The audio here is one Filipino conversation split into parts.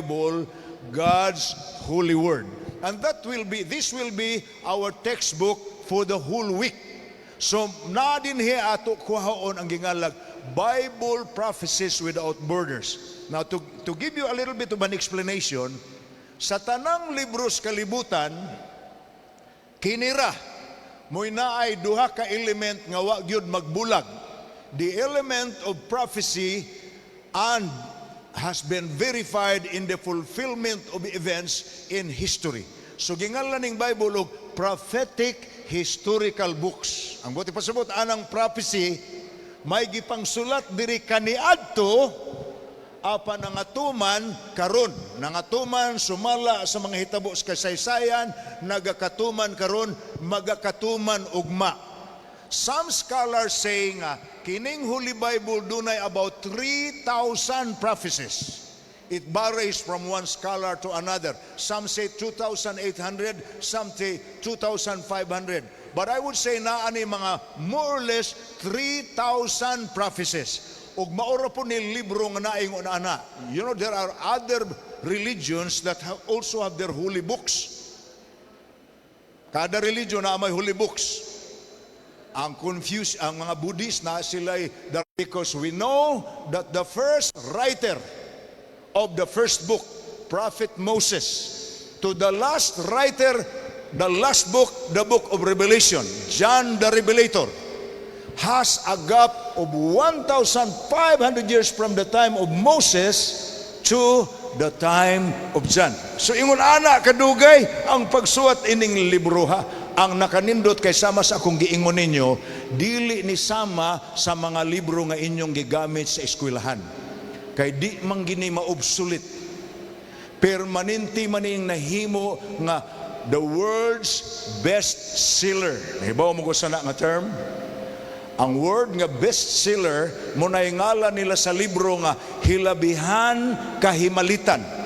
Bible, God's holy word. And this will be our textbook for the whole week. So na din he ato kuhaon ang gingalag Bible Prophecies Without Borders. Now to give you a little bit of an explanation, sa tanang libros kalibutan kinira mo'y naay duha ka element nga wa gyud magbulag. The element of prophecy and has been verified in the fulfillment of events in history. So gingalan ning Bible og prophetic historical books. Ang buti pasabot anang prophecy may gipangsulat diri kaniadto apa nangatuman karon, nangatuman sumala sa mga hitabo sa kasaysayan, nagakatuman karon, magakatuman ugma. Some scholars say nga kining Holy Bible dunay about 3,000 prophecies. It varies from one scholar to another. Some say 2,800, some say 2,500. But I would say na ani mga more or less 3,000 prophecies. Ug maura po ni libro nga naingon ana. You know, there are other religions that also have their holy books. Kada religion na may holy books. Ang mga Buddhist na sila because we know that the first writer of the first book, Prophet Moses, to the last writer, the last book, the book of Revelation, John the Revelator, has a gap of 1,500 years from the time of Moses to the time of John. So ingon ana kadugay ang pagsuwat ining libro ha. Ang nakanindot kay sama sa akong giingon ninyo, dili ni sama sa mga libro nga inyong gigamit sa eskwelahan. Kay di man gini ma-obsolete. Permanente maning nahimo nga the world's best seller. Nahibaw mo ko sana nga term? Ang word nga bestseller mo na ngalan nila sa libro nga Hilabihan Kahimalitan.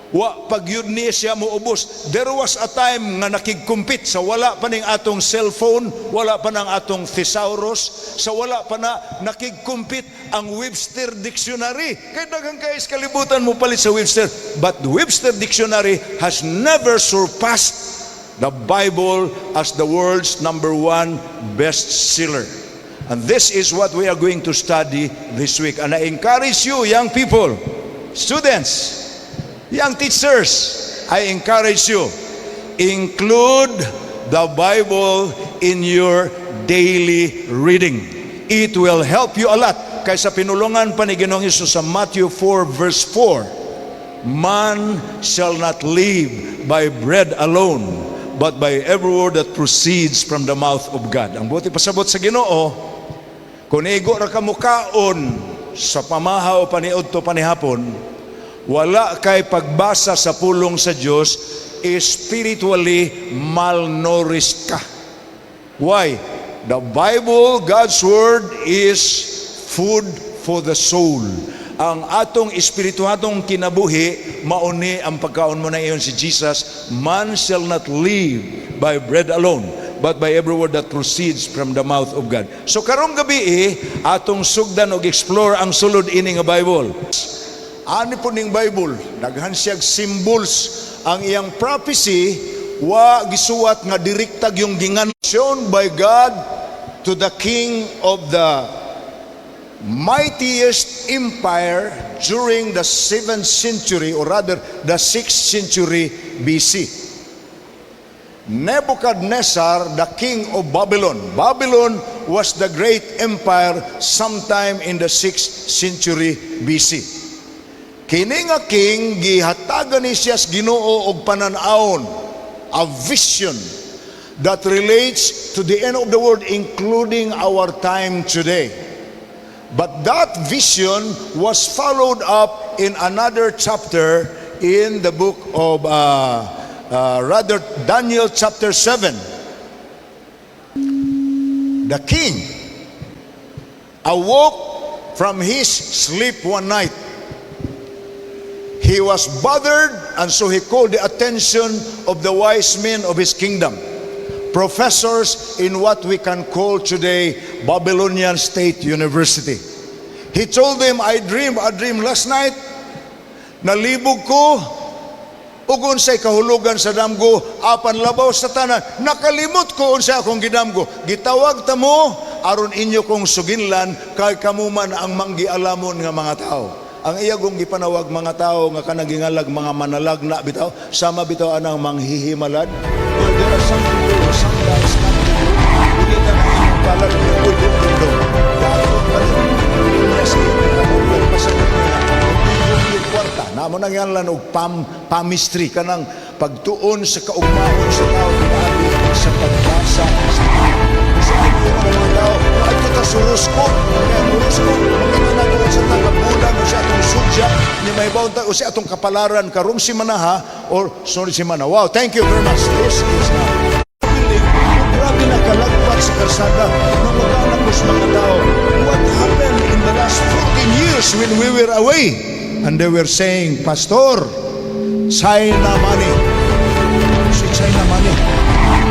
Wa pagyud niya siya mo ubos. There was a time nga nakigkumpit sa wala pa ning atong cellphone, wala pa nang atong thesaurus, sa wala pa na nakigkumpit ang Webster Dictionary. Kay daghang kay kalibutan mo palit sa Webster, but the Webster Dictionary has never surpassed the Bible as the world's #1 bestseller. And this is what we are going to study this week. And I encourage you, young people, students, young teachers, I encourage you, include the Bible in your daily reading. It will help you a lot. Kaysa pinulungan pa ni Ginoong Hesus sa Matthew 4 verse 4, man shall not live by bread alone, but by every word that proceeds from the mouth of God. Ang buti pasabot sa Ginoo, kung igo ra ka mukaon sa pamahaw paniudto panihapon, wala kay pagbasa sa pulong sa Dios, spiritually malnourished ka. Why? The Bible, God's word, is food for the soul. Ang atong espirituhatong kinabuhi, mauni ang pagkaon mo na iyon si Jesus, man shall not live by bread alone, but by every word that proceeds from the mouth of God. So karong gabi atong sugdan og explore ang sulod ini nga Bible. Ani po ning Bible, daghan siyang symbols. Ang iyang prophecy, wa gisuwat nga direktag yung gingansyon by God to the king of the mightiest empire during the 7th century, or rather the 6th century BC. Nebuchadnezzar, the king of Babylon. Babylon was the great empire sometime in the 6th century BC. Kini nga king gihatagan ni siya sa Ginoo og panan-awon, a vision that relates to the end of the world, including our time today. But that vision was followed up in another chapter in the book of Daniel chapter 7. The king awoke from his sleep one night. He was bothered, and so he called the attention of the wise men of his kingdom, professors in what we can call today Babylonian State University. He told them, I dreamed a dream last night Nalibog ko, ug unsay kahulugan sa damgo, apan labaw sa tanan. Nakalimot ko unsay akong gidamgo. Gitawag ta mo aron inyo kong suginlan, kay kamuman ang manggialamon nga mga tao. Ang iyagong gipanawag mga tao nga kanagingalag mga manalagna bitaw, sama bitaw anang manghihimalad. There are some people, some guys come to you, ulitan ang inyong palad, udong-dong. Dato pa rin, yes, pasagot nila. Yung kwarta, namo nang yan lang og pamistry, kanang pagtuon sa kaugmaon sa tao, grabe sa pagbasa, sa mga tao, at kita surusko, kaya murusko, makita na doon sa tagabulan, o siya atong sudya, ni may baon tayo, o siya atong kapalaran, karong si Manaha, or sorry si Mana. Wow, thank you very much. This is na feeling, grabe na kalagpat sa karsada, nangutanap ko sa mga tao, what happened in the last 14 years when we were away? And they were saying, Pastor, China money. Si China money.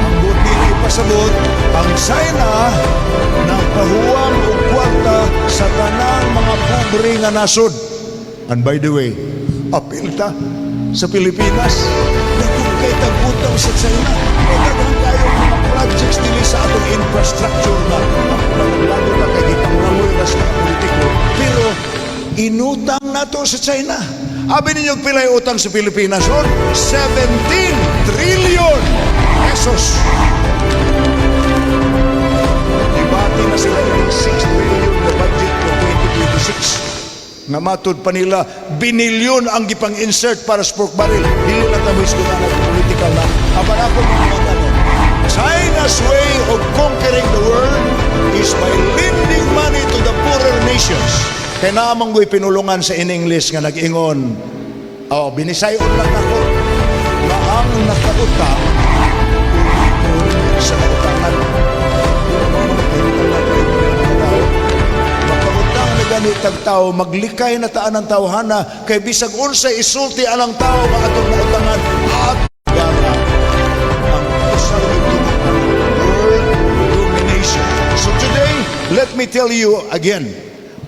Ang buti na ipasabot, ang China nagpahuwang o kwarta sa tanang mga pobre nga nasod. And by the way, apil ta sa Pilipinas, nagkukay tagutang sa China. Nagkagang kayo mga projects nila sa atong infrastructure na lago na kay gipanglamoy na sa politiko. Pero inutang na to sa China. Abi ninyo pilay utang sa Pilipinas on 17 trillion pesos. Ibati na sila yung 6 trillion na budget for 2026. Nga matod pa nila, binilyon ang gipang-insert para sa pork barrel. Dili lang tamis ko na political na. Aban ako mga tanong, China's way of conquering the world is by lending money to the poorer nations. Kaya naamang ko'y pinulungan sa in-English nga nag-ingon, binisayon lang ako na ang nakautang sa nautangan. Makautang na ganitag tao, maglikay na taan ng tawhana, kay bisag unsay isulti anang tao nga atong nautangan at gara ang usang world domination. So today, let me tell you again,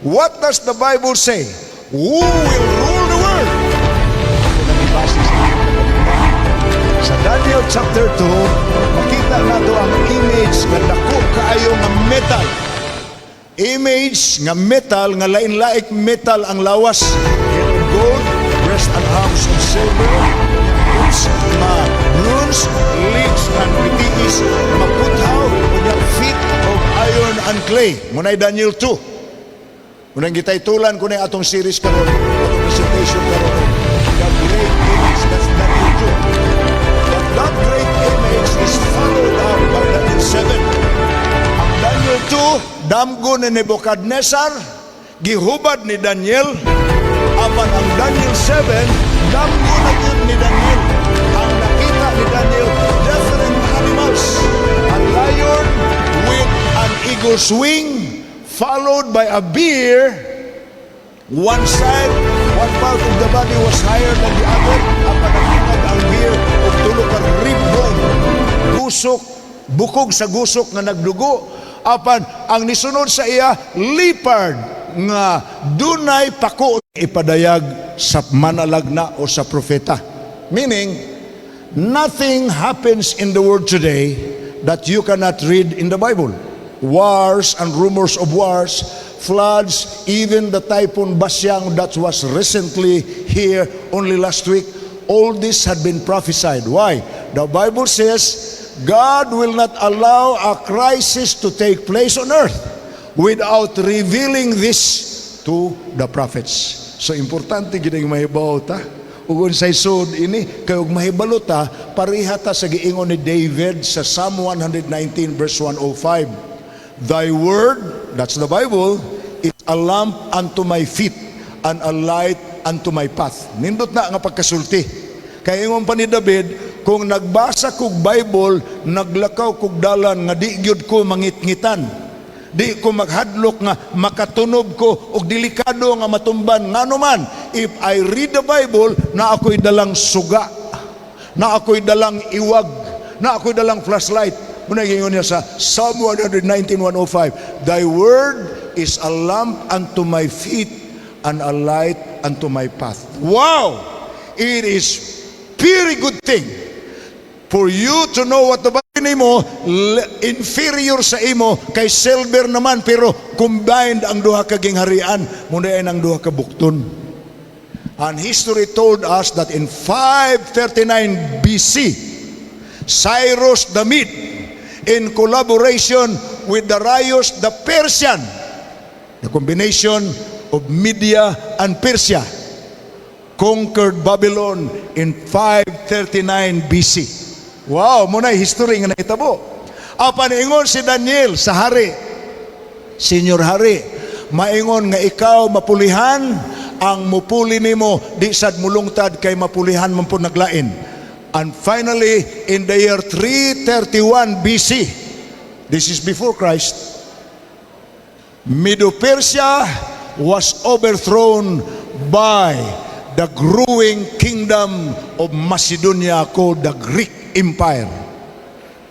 what does the Bible say? Who will rule the world? Sa Daniel chapter 2, makita nato ang image nga dako kaayo nga metal. Image nga metal, nga lain-laik metal ang lawas. Gold, breast and arms of silver, boots, bronze, legs and pitiis, maputhaw, and feet of iron and clay. Munay Daniel 2. Unang gitaytulan ko na atong series karon, atong presentation karon, the great image, that's Daniel 2. But that great image is followed up by Daniel 7. Ang Daniel 2, damgo ni Nebuchadnezzar, gihubad ni Daniel, apan ang Daniel 7, damgo na yun ni Daniel. Ang nakita ni Daniel, different animals, a lion with an eagle's wing, followed by a bear. One side, one part of the body was higher than the other. Apan nagtungag ang bear o tulog ang rib bone. Gusok, bukog sa gusok nga nagdugo. Apan ang nisunod sa iya, leopard nga dunay pako ipadayag sa manalagna o sa propeta. Meaning, nothing happens in the world today that you cannot read in the Bible. Wars and rumors of wars, floods, even the typhoon Basyang that was recently here only last week, all this had been prophesied. Why? The Bible says God will not allow a crisis to take place on earth without revealing this to the prophets. So importante gid ang mahibaw ta. Ug unsay sud ini kay og mahibalo ta, pareha ta sa giingon ni David sa Psalm 119 verse 105. Thy word, that's the Bible, is a lamp unto my feet and a light unto my path. Nindot na nga pagkasulti. Kaya ingon pa ni David, kung nagbasa kog Bible, naglakaw kog dalan nga di gyud ko mangitngitan. Di ko maghadlok nga makatunob ko og delikado nga matumban. Ngano man, if I read the Bible, na ako'y dalang suga, na ako'y dalang iwag, na ako'y dalang flashlight. Muna gingon niya sa Psalm 119:105, Thy word is a lamp unto my feet and a light unto my path. Wow! It is very good thing for you to know what the Bible nimo inferior sa imo kay silver naman, pero combined ang duha ka gingharian, muna ang duha ka bukton. And history told us that in 539 BC, Cyrus the Mede, in collaboration with Darius the Persian, the combination of Media and Persia, conquered Babylon in 539 BC. Wow, muna history nga nahitabo. Apan ingon si Daniel sa hari, Senior Hari, maingon nga ikaw mapulihan, ang mupuli nimo di sad mulungtad kay mapulihan man pud naglain. And finally, in the year 331 BC, this is before Christ, Medo-Persia was overthrown by the growing kingdom of Macedonia called the Greek Empire.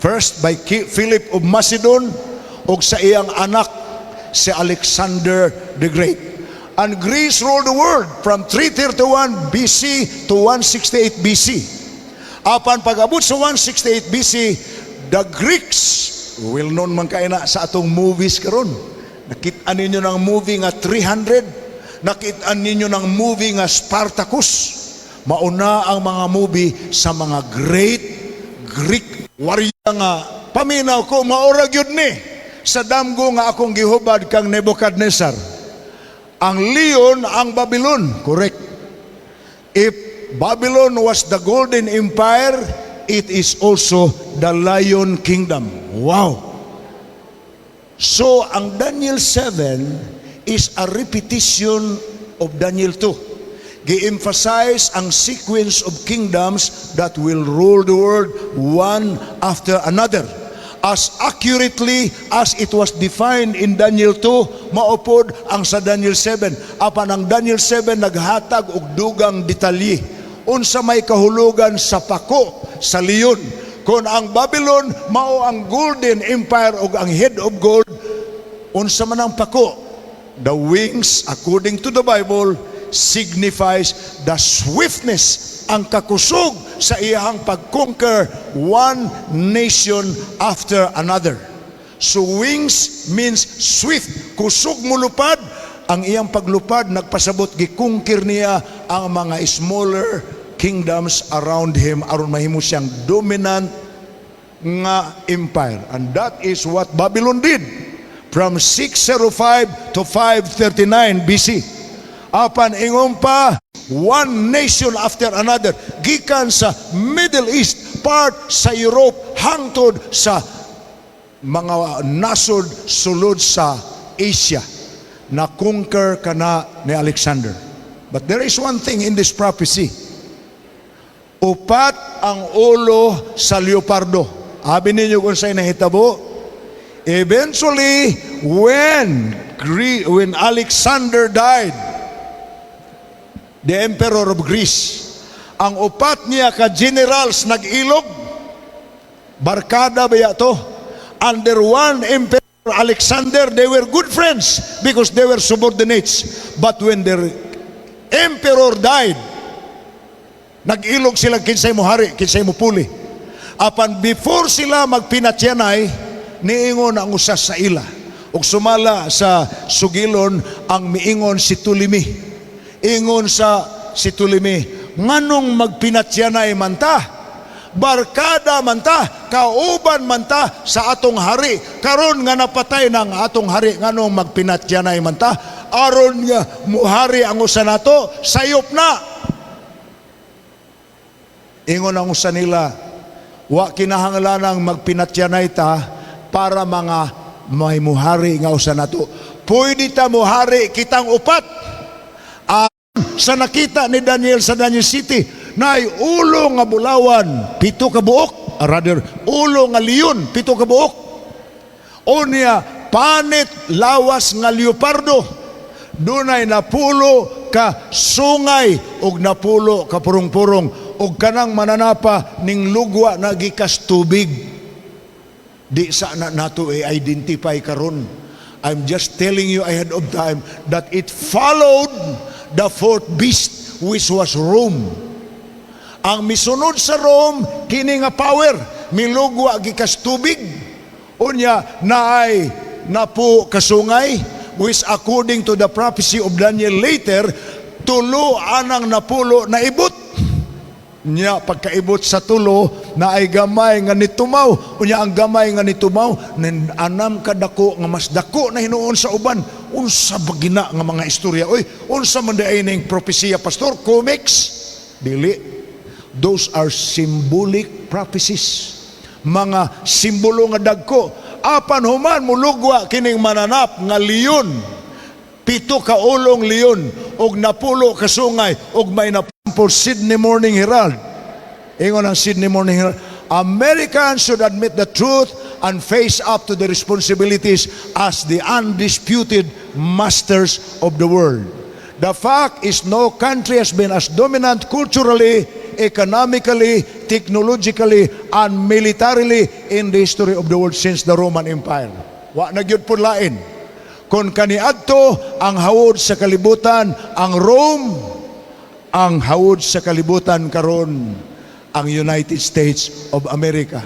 First by Philip of Macedon ug sa iyang anak si Alexander the Great. And Greece ruled the world from 331 BC to 168 BC. Apan pag-abot sa 168 BC, the Greeks, well known man kayo na sa atong movies karon. Nakita ninyo ng movie nga 300, nakita ninyo ng movie nga Spartacus. Mauna ang mga movie sa mga great Greek warrior nga paminaw ko maura gyud ni sa damgo nga akong gihubad kang Nebuchadnezzar. Ang leon ang Babylon, correct. If Babylon was the golden empire, it is also the lion kingdom. Wow. So ang Daniel 7 is a repetition of Daniel 2. Gi-emphasize ang sequence of kingdoms that will rule the world one after another, as accurately as it was defined in Daniel 2, maupod ang sa Daniel 7. Apan ang Daniel 7 naghatag og dugang detalye unsa may kahulugan sa pako sa leon. Kung ang Babylon mao ang golden empire ug ang head of gold, unsa man ang pako, the wings according to the Bible signifies the swiftness, ang kakusog sa iyang pag-conquer one nation after another. So wings means swift, kusog mulupad. Ang iyang paglupad nagpasabot gikungkir niya ang mga smaller kingdoms around him aron mahimo siyang dominant nga empire. And that is what Babylon did from 605 to 539 BC. Apan ingon pa, one nation after another, gikan sa Middle East, part sa Europe, hangtod sa mga nasod sulod sa Asia, na conquer kana ni Alexander. But there is one thing in this prophecy. Upat ang ulo sa leopardo. Abi ninyo kung sa'y nahitabo. Eventually, when Alexander died, the emperor of Greece, ang upat niya ka generals nag-ilog, barkada ba to? Under one emperor Alexander, they were good friends because they were subordinates. But when their emperor died, nag-ilog sila kinsay mo hari, kinsay mo puli. Apan before sila magpinatyanay, niingon ang usas sa ila. Ug sumala sa sugilon ang miingon si Ptolemy. Ingon sa si Ptolemy, nganong magpinatyanay man ta? Barkada man ta, kauban man ta sa atong hari. Karon nga napatay ng atong hari, nganong magpinatyanay man ta? Aron nga muhari ang usa nato, sayop na. Ingon ang usa nila, wa kinahanglanang magpinatyanay ta para mga may muhari nga usa nato. Pwede ta muhari kitang upat. Sa nakita ni Daniel sa Daniel City, na ulo nga bulawan, 7 ka buok, rather, ulo nga leon, 7 ka buok. O niya, panit lawas nga leopardo, dunay napulo ka sungay, ug napulo ka purong-purong, ug kanang mananapa ning lugwa na gikas tubig. Di sa nato i-identify karon. I'm just telling you ahead of time that it followed the fourth beast, which was Rome. Ang misunod sa Rome, kini nga power, milugwa gikas tubig, unya naay napo kasungay, which according to the prophecy of Daniel later, tulo anang napulo na ibot. Nya pagkaibot sa tulo na ay gamay nga nitumaw, unya ang gamay nga nitumaw anam kadako nga mas dako na hinuon sa uban. Unsa bagina nga mga istorya, oy unsa man day ning propesya, pastor? Comics? Dili. Those are symbolic prophecies, mga simbolo nga dagko. Apan human mulugwa kining mananap nga leon, 7 ka ulong leon og napulo ka sungay og may for Sydney Morning Herald. Ingon ang Sydney Morning Herald, Americans should admit the truth and face up to the responsibilities as the undisputed masters of the world. The fact is no country has been as dominant culturally, economically, technologically, and militarily in the history of the world since the Roman Empire. Wa na gyud pud lain. Kung kaniadto ang hawod sa kalibutan, ang Rome, ang hawod sa kalibutan karon ang United States of America.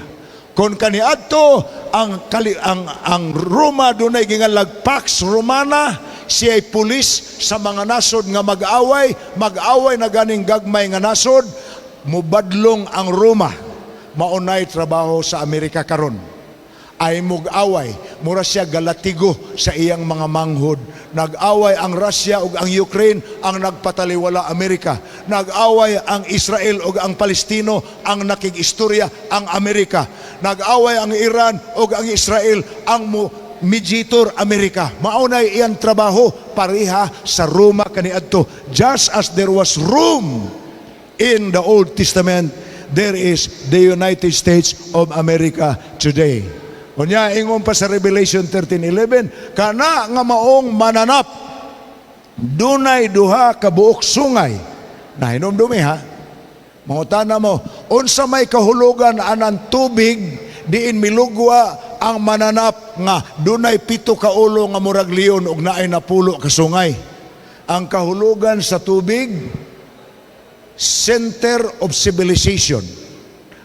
Kung kaniadto ang Roma dunay gingalag Pax Romana, siya ay pulis sa mga nasod nga mag-away na ganing gagmay nga nasod, mubadlong ang Roma. Maunay trabaho sa Amerika karon. Ay mug-away, mura siya galatigo sa iyang mga manghod. Nag-away ang Russia ug ang Ukraine, ang nagpataliwala Amerika. Nag-away ang Israel ug ang Palestino, ang nakig-istorya ang Amerika. Nag-away ang Iran ug ang Israel, ang mediator Amerika. Maunay iyang trabaho pareha sa Roma kaniadto. Just as there was Rome in the Old Testament, there is the United States of America today. Kunya ingon pa sa Revelation 13:11, kana nga maong mananap dunay duha ka buok sungay. Nahinomdumi ha. Mangutana mo, unsa may kahulugan anang tubig diin milugwa ang mananap nga dunay 7 ka ulo nga murag leon ug naay napulo ka sungay. Ang kahulugan sa tubig, center of civilization.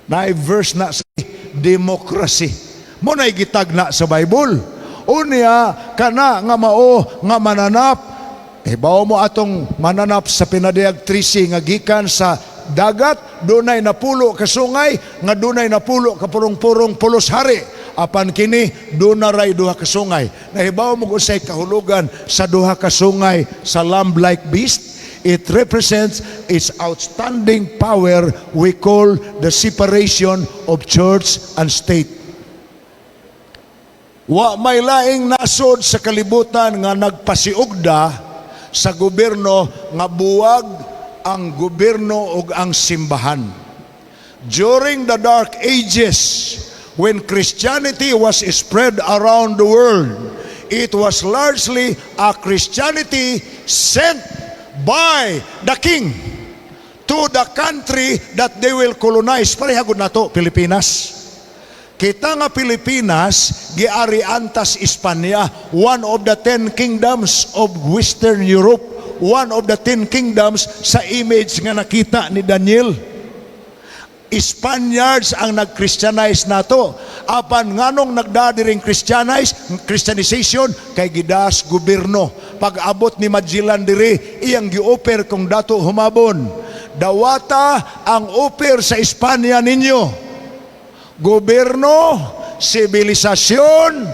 Naay verse na sa democracy. Mo na'y gitagna sa Bible. Unya, kana nga mao nga mananap, bawo mo atong mananap sa pinadayag 13 nga gikan sa dagat, dunay napulo ka sungay, nga dunay napulo ka purong-purong pulos hari. Apan kini, dunaray duha ka sungay. Nahibaw mo kung sa'y kahulugan sa duha ka sungay sa lamb-like beast. It represents its outstanding power we call the separation of church and state. Wa may laing nasod sa kalibutan nga nagpasiugda sa gobyerno nga buwag ang gobyerno ug ang simbahan. During the Dark Ages, when Christianity was spread around the world, it was largely a Christianity sent by the king to the country that they will colonize. Parehagod na to, Pilipinas. Kita nga Pilipinas, giariantas Espanya, one of the 10 kingdoms of Western Europe, one of the 10 kingdoms sa image nga nakita ni Daniel. Spaniards ang nag-Christianize nato. Apan nganong nagdadiring Christianization kay gidas gobyerno. Pag-abot ni Magellan diri, iyang gi-offer kung dato humabon. Dawata ang offer sa Espanya ninyo. Gobyerno, sibilisasyon,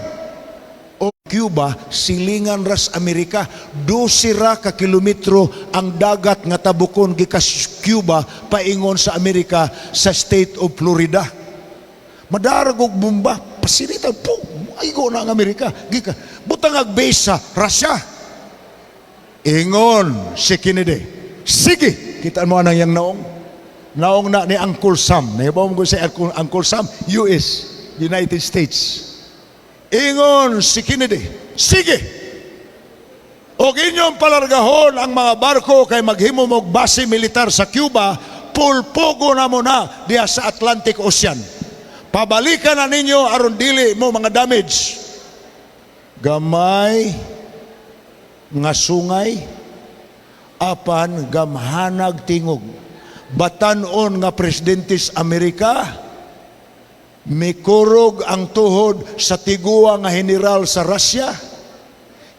o Cuba, silingan ras Amerika, 12 ka kilometro ang dagat nga tabukon gikas Cuba paingon sa Amerika sa state of Florida. Madarag og bomba, pasilita po, aygo na ang Amerika. Gika, butang base sa Russia. Ingon si Kennedy, sige, kita mo anang yang naong na ni Uncle Sam. Nahibaw mo ko sa Uncle Sam, US, United States. Ingon si Kennedy, sige, og inyong palargahon ang mga barko kay maghimo og base militar sa Cuba, pulpogo na mo na diya sa Atlantic Ocean. Pabalikan na ninyo aron dili mo mga damage. gamay nga sungay apan gamhanag tingog. Batan-on nga presidente sa Amerika mikurog ang tuhod sa tiguwa nga general sa Russia.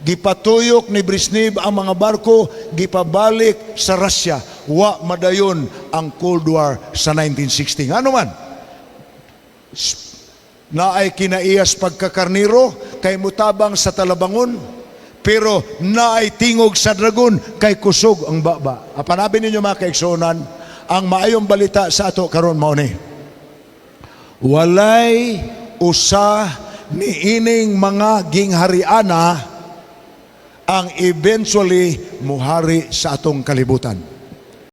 Gipatuyok ni Brezhnev ang mga barko, gipabalik sa Russia. Wa madayon ang Cold War sa 1960. Ano man? Naay kinaiyas pagkakarniro kay mutabang sa talabangon, pero naay tingog sa dragon kay kusog ang baba. Apanabi ninyo mga kaigsunan, ang maayong balita sa ato karon mao ni walay usa ni ining mga ginghariana ang eventually muhari sa atong kalibutan.